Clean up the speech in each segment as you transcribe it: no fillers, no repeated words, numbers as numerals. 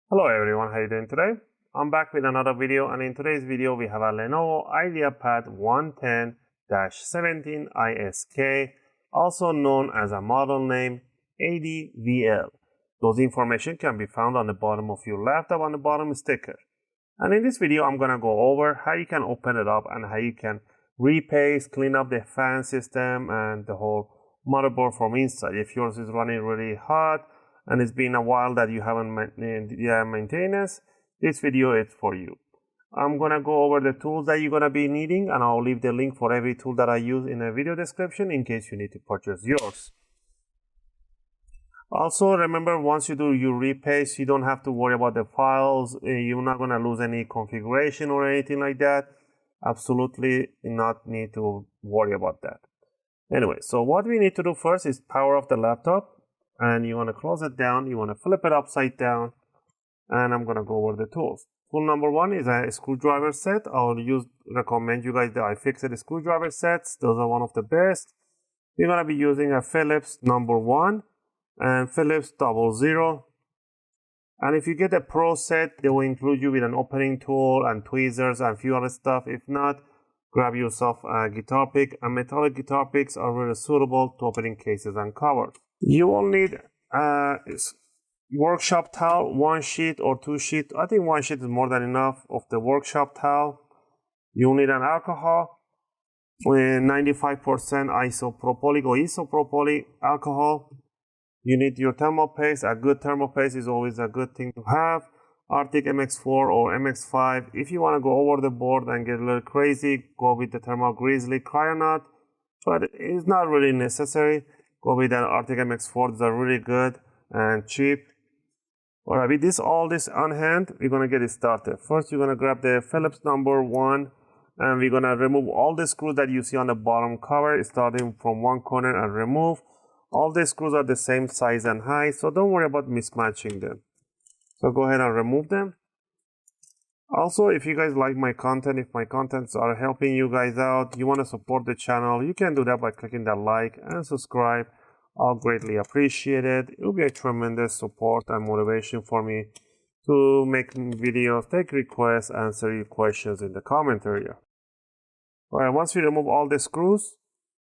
Hello everyone, how are you doing today? I'm back with another video, and in today's video we have a Lenovo Ideapad 110-17Isk, also known as a model name 80Vl. Those information can be found on the bottom of your laptop on the bottom sticker. And in this video I'm gonna go over how you can open it up and how you can repaste, clean up the fan system and the whole motherboard from inside. If yours is running really hot and it's been a while that you haven't maintenance, this video is for you. I'm gonna go over the tools that you're gonna be needing, and I'll leave the link for every tool that I use in the video description in case you need to purchase yours. Also, remember, once you do your repaste, you don't have to worry about the files. You're not gonna lose any configuration or anything like that. Absolutely not need to worry about that. Anyway, so what we need to do first is power off the laptop. And you want to close it down, you want to flip it upside down, and I'm going to go over the tools. Tool number one is a screwdriver set. I'll recommend you guys the UFIXTEK screwdriver sets. Those are one of the best. You're going to be using a Phillips number 1 and Phillips 00. And if you get a Pro set, they will include you with an opening tool and tweezers and a few other stuff. If not, grab yourself a guitar pick, and metallic guitar picks are really suitable to opening cases and covers. You will need a workshop towel, 1 sheet or 2 sheet. I think 1 sheet is more than enough of the workshop towel. You'll need an alcohol with 95% isopropyl or isopropyl alcohol. You need your thermal paste. A good thermal paste is always a good thing to have. Arctic MX4 or MX5. If you want to go over the board and get a little crazy, go with the thermal grizzly cryonaut, but it's not really necessary. Go with an Arctic MX4. These are really good and cheap. Alright, with all this on hand, we're going to get it started. First, you're going to grab the Phillips number 1, and we're going to remove all the screws that you see on the bottom cover, starting from one corner, and remove. All the screws are the same size and height, so don't worry about mismatching them. So go ahead and remove them. Also, if you guys like my content, if my contents are helping you guys out, you want to support the channel, you can do that by clicking that like and subscribe. I'll greatly appreciate it. It will be a tremendous support and motivation for me to make videos, take requests, answer your questions in the comment area. Alright, once we remove all the screws,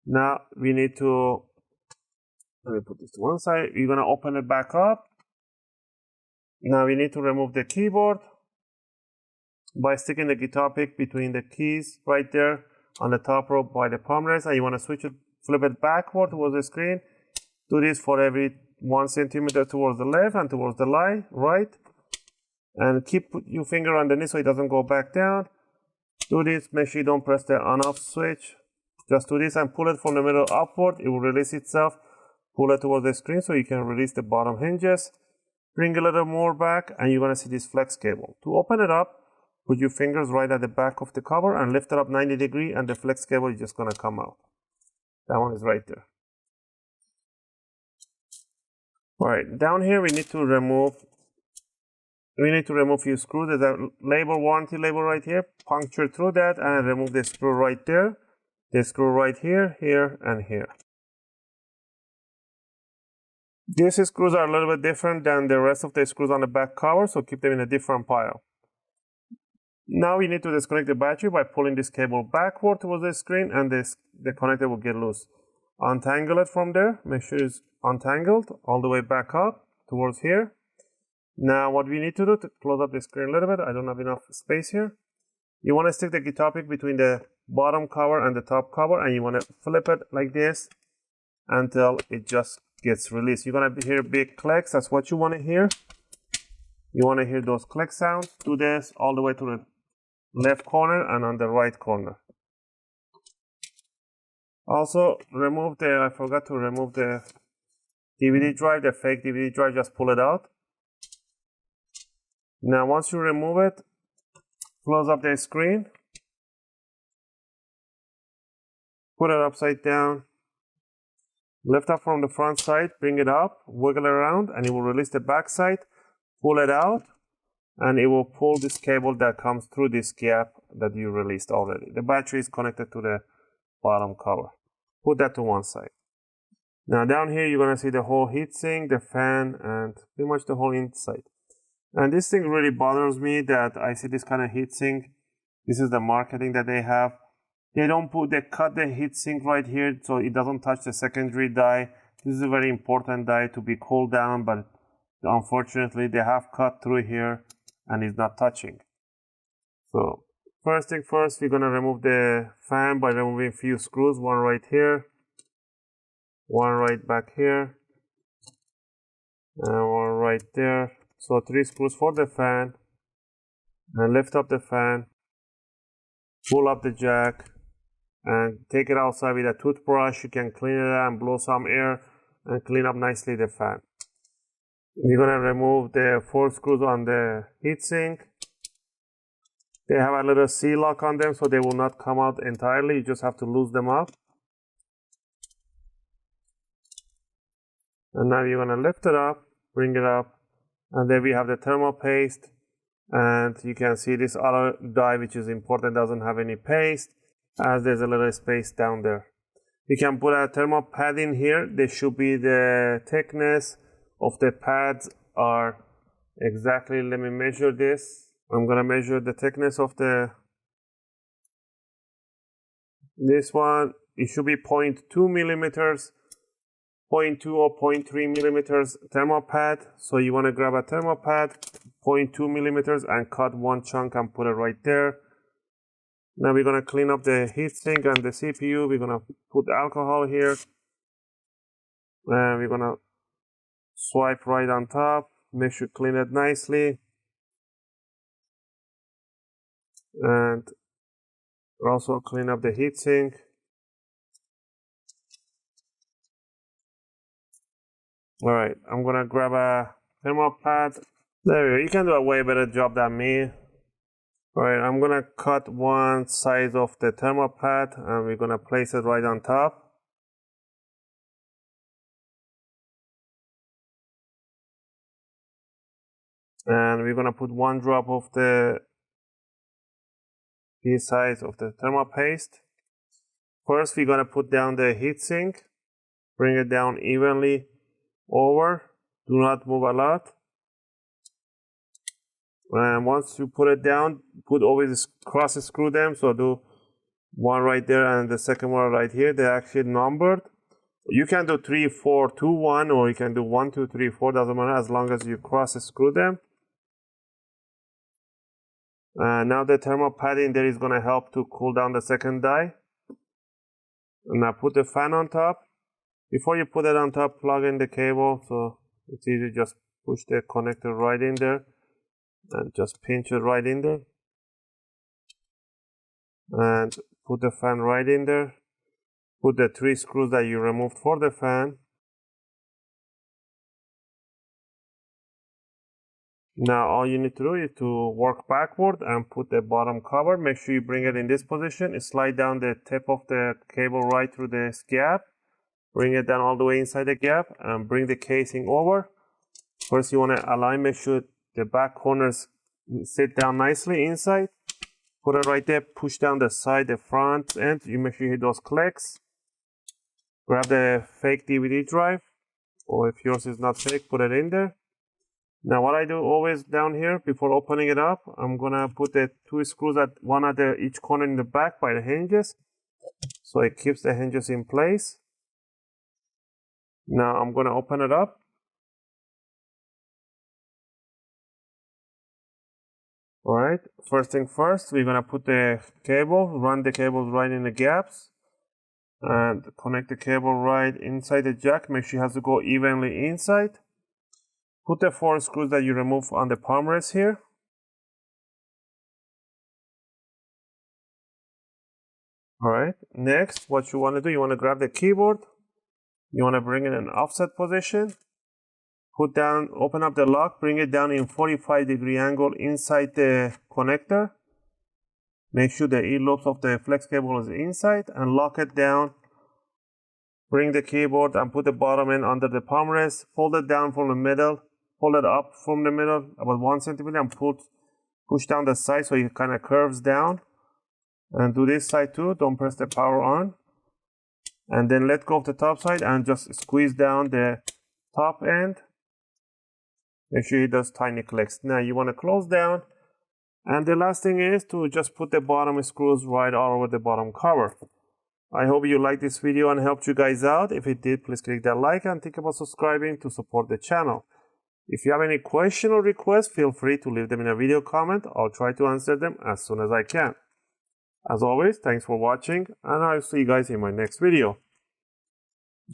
now we need to, let me put this to one side, we're going to open it back up. Now we need to remove the keyboard by sticking the guitar pick between the keys right there on the top row by the palm rest, and you want to switch it, flip it backward towards the screen. Do this for every 1 centimeter towards the left and towards the right, and keep your finger underneath so it doesn't go back down. Do this, make sure you don't press the on-off switch. Just do this and pull it from the middle upward. It will release itself. Pull it towards the screen so you can release the bottom hinges. Bring a little more back, and you're going to see this flex cable. To open it up, put your fingers right at the back of the cover and lift it up 90 degrees, and the flex cable is just going to come out. That one is right there. Alright, down here we need to remove few screws. There's a label, warranty label right here. Puncture through that and remove the screw right there. The screw right here, here, and here. These screws are a little bit different than the rest of the screws on the back cover, so keep them in a different pile. Now we need to disconnect the battery by pulling this cable backward towards the screen, and the connector will get loose. Untangle it from there. Make sure it's untangled all the way back up towards here. Now what we need to do to close up the screen a little bit, I don't have enough space here. You want to stick the guitar pick between the bottom cover and the top cover, and you want to flip it like this until it just gets released. You're going to hear big clicks. That's what you want to hear. You want to hear those click sounds. Do this all the way to the left corner and on the right corner. Also, I forgot to remove the DVD drive, the fake DVD drive. Just pull it out. Now once you remove it, close up the screen, put it upside down, lift up from the front side, bring it up, wiggle it around, and it will release the back side. Pull it out, and it will pull this cable that comes through this gap that you released already. The battery is connected to the bottom cover. Put that to one side. Now down here, you're gonna see the whole heatsink, the fan, and pretty much the whole inside. And this thing really bothers me that I see this kind of heatsink. This is the marketing that they have. They cut the heatsink right here so it doesn't touch the secondary die. This is a very important die to be cooled down, but unfortunately they have cut through here and it's not touching. So first thing first, we're gonna remove the fan by removing a few screws, one right here, one right back here, and one right there. So 3 screws for the fan, and lift up the fan, pull up the jack, and take it outside with a toothbrush. You can clean it and blow some air and clean up nicely the fan. We're gonna remove the 4 screws on the heatsink. They have a little C-lock on them, so they will not come out entirely. You just have to loosen them up. And now you're gonna lift it up, bring it up, and then we have the thermal paste. And you can see this other die, which is important, doesn't have any paste, as there's a little space down there. You can put a thermal pad in here. They should be the thickness of the pads are exactly, let me measure this. I'm gonna measure the thickness of this one. It should be 0.2 millimeters, 0.2 or 0.3 millimeters thermal pad. So you wanna grab a thermal pad, 0.2 millimeters, and cut one chunk and put it right there. Now we're gonna clean up the heatsink and the CPU. We're gonna put alcohol here. And we're gonna swipe right on top. Make sure you clean it nicely. And also clean up the heatsink. Alright, I'm gonna grab a thermal pad. There we go. You can do a way better job than me. Alright, I'm gonna cut one side of the thermal pad and we're gonna place it right on top. And we're gonna put one drop of the sides of the thermal paste. First, we're gonna put down the heatsink, bring it down evenly over. Do not move a lot. And once you put it down, always cross screw them. So do one right there and the second one right here. They're actually numbered. You can do 3, 4, 2, 1, or you can do 1, 2, 3, 4. Doesn't matter as long as you cross screw them. Now the thermal pad in there is going to help to cool down the second die. And now put the fan on top. Before you put it on top, plug in the cable. So it's easy, just push the connector right in there. And just pinch it right in there. And put the fan right in there. Put the 3 screws that you removed for the fan. Now all you need to do is to work backward and put the bottom cover. Make sure you bring it in this position. Slide down the tip of the cable right through this gap. Bring it down all the way inside the gap and bring the casing over. First you want to align, make sure the back corners sit down nicely inside. Put it right there, push down the side, the front end. You make sure you hit those clicks. Grab the fake DVD drive, or if yours is not fake, put it in there. Now what I do always down here, before opening it up, I'm gonna put the 2 screws at each corner in the back by the hinges. So it keeps the hinges in place. Now I'm gonna open it up. Alright, first thing first, we're gonna put the cable, run the cables right in the gaps. And connect the cable right inside the jack. Make sure it has to go evenly inside. Put the 4 screws that you remove on the palm rest here. Alright, next what you want to do, you want to grab the keyboard. You want to bring it in offset position. Open up the lock, bring it down in 45-degree angle inside the connector. Make sure the ear-lobes of the flex cable is inside and lock it down. Bring the keyboard and put the bottom end under the palm rest. Fold it down from the middle. Pull it up from the middle about 1 centimeter and push down the side so it kind of curves down. And do this side too. Don't press the power on. and then let go of the top side and just squeeze down the top end. Make sure it does tiny clicks. Now you want to close down, and the last thing is to just put the bottom screws right all over the bottom cover. I hope you liked this video and helped you guys out. If it did, please click that like and think about subscribing to support the channel. If you have any question or request, feel free to leave them in a video comment. I'll try to answer them as soon as I can. As always, thanks for watching, and I'll see you guys in my next video.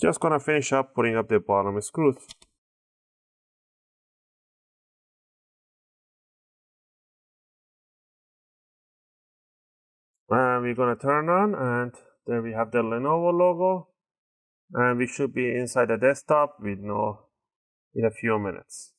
Just gonna finish up putting up the bottom screws. And we're gonna turn on, and there we have the Lenovo logo, and we should be inside the desktop in a few minutes.